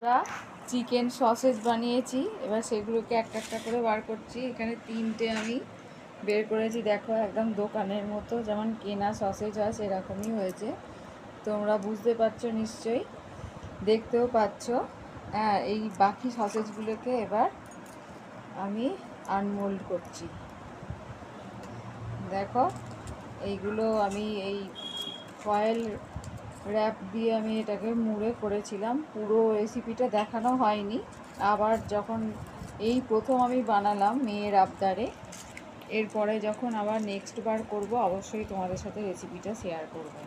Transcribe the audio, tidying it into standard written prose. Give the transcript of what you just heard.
আমরা chicken sausage বানিয়েছি, এবার সেগুলোকে একটা একটা করে বার করছি। এখানে 3টে আমি বের করেছি, দেখো একদম দোকানের মতো যেমন কেনা সসেজ হয় সেরকমই হয়েছে। তোমরা বুঝতে পারছো নিশ্চয়ই, দেখতেও পাচ্ছ। হ্যাঁ, এই বাকি সসেজগুলোকে এবার আমি আনমোল্ড করছি। দেখো এইগুলো আমি এই ফয়েল র্যাপ দিয়ে আমি এটাকে মুড়ে করেছিলাম, পুরো রেসিপিটা দেখানো হয়নি। আবার যখন এই প্রথম আমি বানালাম মেয়ের আবদারে, এরপরে যখন আবার নেক্সট বার করবো অবশ্যই তোমাদের সাথে রেসিপিটা শেয়ার করবো।